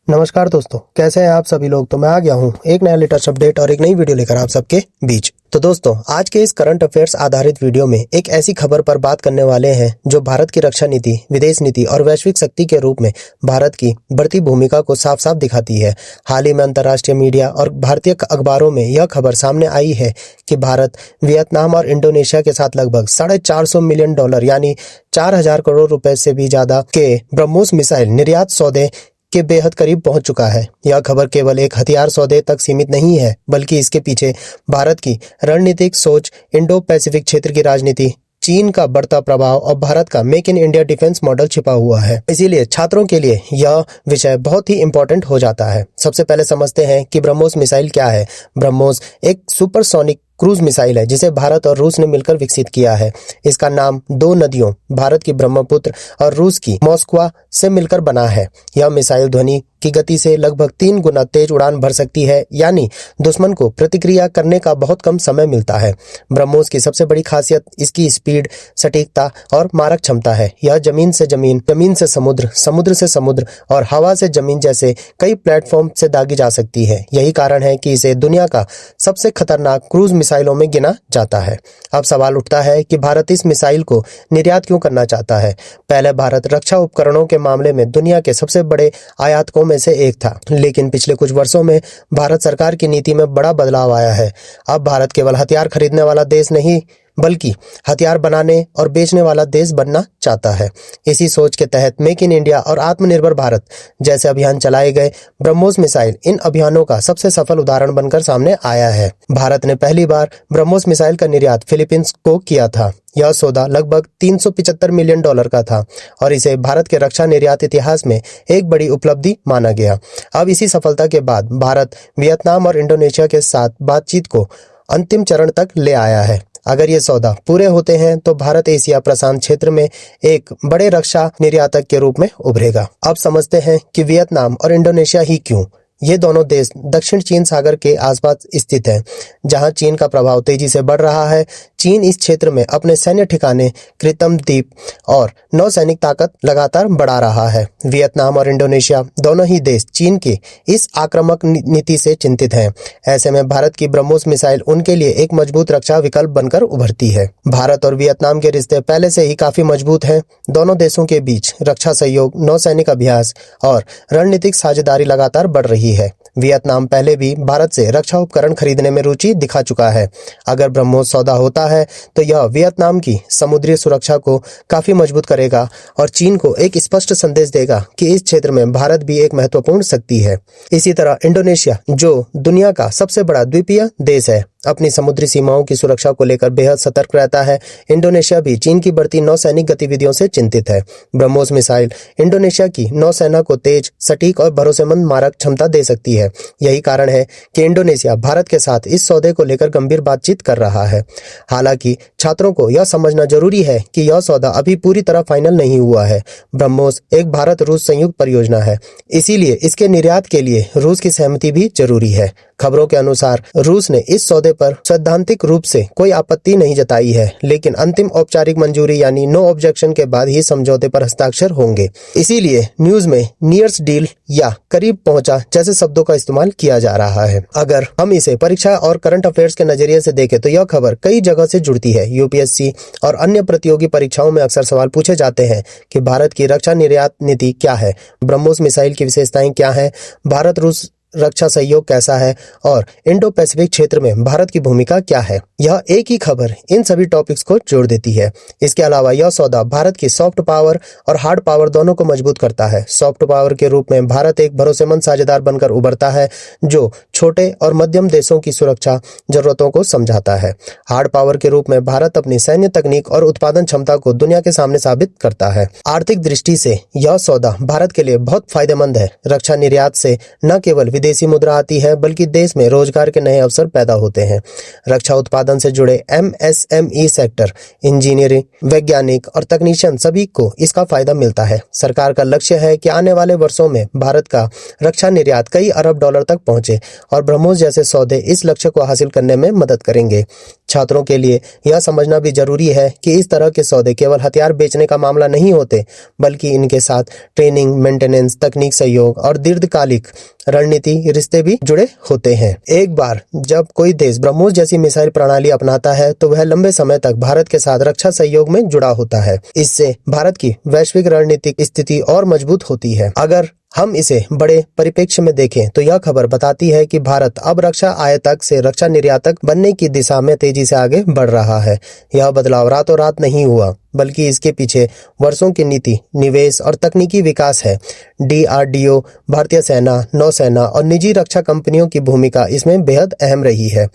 नमस्कार दोस्तों, कैसे हैं आप सभी लोग। तो मैं आ गया हूं एक नया लेटेस्ट अपडेट और एक नई वीडियो लेकर आप सबके बीच। तो दोस्तों, आज के इस करंट अफेयर्स आधारित वीडियो में एक ऐसी खबर पर बात करने वाले हैं जो भारत की रक्षा नीति, विदेश नीति और वैश्विक शक्ति के रूप में भारत की बढ़ती भूमिका को साफ साफ दिखाती है। हाल ही में अंतर्राष्ट्रीय मीडिया और भारतीय अखबारों में यह खबर सामने आई है कि भारत वियतनाम और इंडोनेशिया के साथ लगभग $450 मिलियन यानी 4,000 करोड़ रुपए से भी ज्यादा के ब्रह्मोस मिसाइल निर्यात सौदे के बेहद करीब पहुंच चुका है। यह खबर केवल एक हथियार सौदे तक सीमित नहीं है, बल्कि इसके पीछे भारत की रणनीतिक सोच, इंडो पैसिफिक क्षेत्र की राजनीति, चीन का बढ़ता प्रभाव और भारत का make in India defence model छिपा हुआ है। इसीलिए छात्रों के लिए यह विषय बहुत ही इंपॉर्टेंट हो जाता है। सबसे पहले समझते हैं कि ब्रह्मोस मिसाइल क्या है। ब्रह्मोस एक सुपरसोनिक क्रूज मिसाइल है जिसे भारत और रूस ने मिलकर विकसित किया है। इसका नाम दो नदियों, भारत की ब्रह्मपुत्र और रूस की मॉस्कवा से मिलकर बना है। यह मिसाइल ध्वनि की गति से लगभग 3 गुना तेज उड़ान भर सकती है, यानी दुश्मन को प्रतिक्रिया करने का बहुत कम समय मिलता है। ब्रह्मोस की सबसे बड़ी खासियत इसकी स्पीड, सटीकता और मारक क्षमता है। यह जमीन से जमीन, जमीन से समुद्र, समुद्र से समुद्र और हवा से जमीन जैसे कई प्लेटफॉर्म से दागी जा सकती है। यही कारण है कि इसे दुनिया का सबसे खतरनाक क्रूज मिसाइलों में गिना जाता है। अब सवाल उठता है कि भारत इस मिसाइल को निर्यात क्यों करना चाहता है। पहले भारत रक्षा उपकरणों के मामले में दुनिया के सबसे बड़े आयातकों में से एक था, लेकिन पिछले कुछ वर्षों में भारत सरकार की नीति में बड़ा बदलाव आया है। अब भारत केवल हथियार खरीदने वाला देश नहीं, बल्कि हथियार बनाने और बेचने वाला देश बनना चाहता है। इसी सोच के तहत मेक इन इंडिया और आत्मनिर्भर भारत जैसे अभियान चलाए गए। ब्रह्मोस मिसाइल इन अभियानों का सबसे सफल उदाहरण बनकर सामने आया है। भारत ने पहली बार ब्रह्मोस मिसाइल का निर्यात फिलीपींस को किया था। यह सौदा लगभग $375 मिलियन का था और इसे भारत के रक्षा निर्यात इतिहास में एक बड़ी उपलब्धि माना गया। अब इसी सफलता के बाद भारत वियतनाम और इंडोनेशिया के साथ बातचीत को अंतिम चरण तक ले आया है। अगर ये सौदा पूरे होते हैं तो भारत एशिया प्रशांत क्षेत्र में एक बड़े रक्षा निर्यातक के रूप में उभरेगा। अब समझते हैं कि वियतनाम और इंडोनेशिया ही क्यों। ये दोनों देश दक्षिण चीन सागर के आसपास स्थित हैं, जहां चीन का प्रभाव तेजी से बढ़ रहा है। चीन इस क्षेत्र में अपने सैन्य ठिकाने, कृत्रिम द्वीप और नौसैनिक ताकत लगातार बढ़ा रहा है। वियतनाम और इंडोनेशिया दोनों ही देश चीन की इस आक्रामक नीति से चिंतित हैं। ऐसे में भारत की ब्रह्मोस मिसाइल उनके लिए एक मजबूत रक्षा विकल्प बनकर उभरती है। भारत और वियतनाम के रिश्ते पहले से ही काफी मजबूत हैं। दोनों देशों के बीच रक्षा सहयोग, नौसैनिक अभ्यास और रणनीतिक साझेदारी लगातार बढ़ रही है। वियतनाम पहले भी भारत से रक्षा उपकरण खरीदने में रुचि दिखा चुका है। अगर ब्रह्मोस सौदा होता है तो यह वियतनाम की समुद्री सुरक्षा को काफी मजबूत करेगा और चीन को एक स्पष्ट संदेश देगा कि इस क्षेत्र में भारत भी एक महत्वपूर्ण शक्ति है। इसी तरह इंडोनेशिया, जो दुनिया का सबसे बड़ा द्वीपीय देश है, अपनी समुद्री सीमाओं की सुरक्षा को लेकर बेहद सतर्क रहता है। इंडोनेशिया भी चीन की बढ़ती नौसैनिक गतिविधियों से चिंतित है। ब्रह्मोस मिसाइल इंडोनेशिया की नौसेना को तेज, सटीक और भरोसेमंद मारक क्षमता दे सकती है। यही कारण है कि इंडोनेशिया भारत के साथ इस सौदे को लेकर गंभीर बातचीत कर रहा है। हालांकि छात्रों को यह समझना जरूरी है कि यह सौदा अभी पूरी तरह फाइनल नहीं हुआ है। ब्रह्मोस एक भारत रूस संयुक्त परियोजना है, इसीलिए इसके निर्यात के लिए रूस की सहमति भी जरूरी है। खबरों के अनुसार रूस ने इस सौदे पर सैद्धांतिक रूप से कोई आपत्ति नहीं जताई है, लेकिन अंतिम औपचारिक मंजूरी यानी नो ऑब्जेक्शन के बाद ही समझौते पर हस्ताक्षर होंगे। इसीलिए न्यूज में नियर्स डील या करीब पहुंचा जैसे शब्दों का इस्तेमाल किया जा रहा है। अगर हम इसे परीक्षा और करंट अफेयर्स के नजरिए से देखें तो यह खबर कई जगह से जुड़ती है। यूपीएससी और अन्य प्रतियोगी परीक्षाओं में अक्सर सवाल पूछे जाते हैं कि भारत की रक्षा निर्यात नीति क्या है, ब्रह्मोस मिसाइल की विशेषताएं क्या है, भारत रूस रक्षा सहयोग कैसा है और इंडो पैसिफिक क्षेत्र में भारत की भूमिका क्या है। यह एक ही खबर इन सभी टॉपिक्स को जोड़ देती है। इसके अलावा यह सौदा भारत की सॉफ्ट पावर और हार्ड पावर दोनों को मजबूत करता है। सॉफ्ट पावर के रूप में भारत एक भरोसेमंद साझेदार बनकर उभरता है जो छोटे और मध्यम देशों की सुरक्षा जरूरतों को समझाता है। हार्ड पावर के रूप में भारत अपनी सैन्य तकनीक और उत्पादन क्षमता को दुनिया के सामने साबित करता है। आर्थिक दृष्टि से यह सौदा भारत के लिए बहुत फायदेमंद है। रक्षा निर्यात से न केवल विदेशी मुद्रा आती है बल्कि देश में रोजगार के नए अवसर पैदा होते हैं। रक्षा उत्पादन से जुड़े MSME सेक्टर, इंजीनियरिंग, वैज्ञानिक और तकनीशियन सभी को इसका फायदा मिलता है। सरकार का लक्ष्य है कि आने वाले वर्षों में भारत का रक्षा निर्यात कई अरब डॉलर तक पहुंचे और ब्रह्मोस जैसे सौदे इस लक्ष्य को हासिल करने में मदद करेंगे। छात्रों के लिए यह समझना भी जरूरी है कि इस तरह के सौदे केवल हथियार बेचने का मामला नहीं होते, बल्कि इनके साथ ट्रेनिंग, मेंटेनेंस, तकनीक सहयोग और दीर्घकालिक रणनीति रिश्ते भी जुड़े होते हैं। एक बार जब कोई देश ब्रह्मोस जैसी मिसाइल प्रणाली अपनाता है तो वह लंबे समय तक भारत के साथ रक्षा सहयोग में जुड़ा होता है। इससे भारत की वैश्विक रणनीतिक स्थिति और मजबूत होती है। अगर हम इसे बड़े परिप्रेक्ष्य में देखें तो यह खबर बताती है कि भारत अब रक्षा आयातक से रक्षा निर्यातक बनने की दिशा में तेजी से आगे बढ़ रहा है। यह बदलाव रातों रात नहीं हुआ, बल्कि इसके पीछे वर्षों की नीति, निवेश और तकनीकी विकास है। DRDO, भारतीय सेना, नौसेना और निजी रक्षा कंपनियों की भूमिका इसमें बेहद अहम रही है।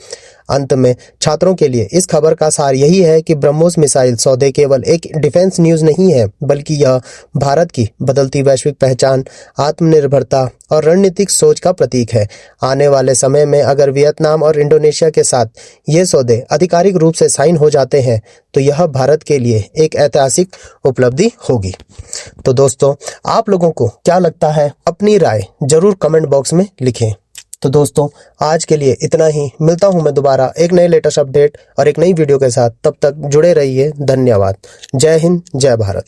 अंत में छात्रों के लिए इस खबर का सार यही है कि ब्रह्मोस मिसाइल सौदे केवल एक डिफेंस न्यूज नहीं है, बल्कि यह भारत की बदलती वैश्विक पहचान, आत्मनिर्भरता और रणनीतिक सोच का प्रतीक है। आने वाले समय में अगर वियतनाम और इंडोनेशिया के साथ ये सौदे आधिकारिक रूप से साइन हो जाते हैं तो यह भारत के लिए एक ऐतिहासिक उपलब्धि होगी। तो दोस्तों, आप लोगों को क्या लगता है? अपनी राय जरूर कमेंट बॉक्स में लिखें। तो दोस्तों, आज के लिए इतना ही। मिलता हूं मैं दोबारा एक नए लेटेस्ट अपडेट और एक नई वीडियो के साथ। तब तक जुड़े रहिए। धन्यवाद। जय हिंद, जय भारत।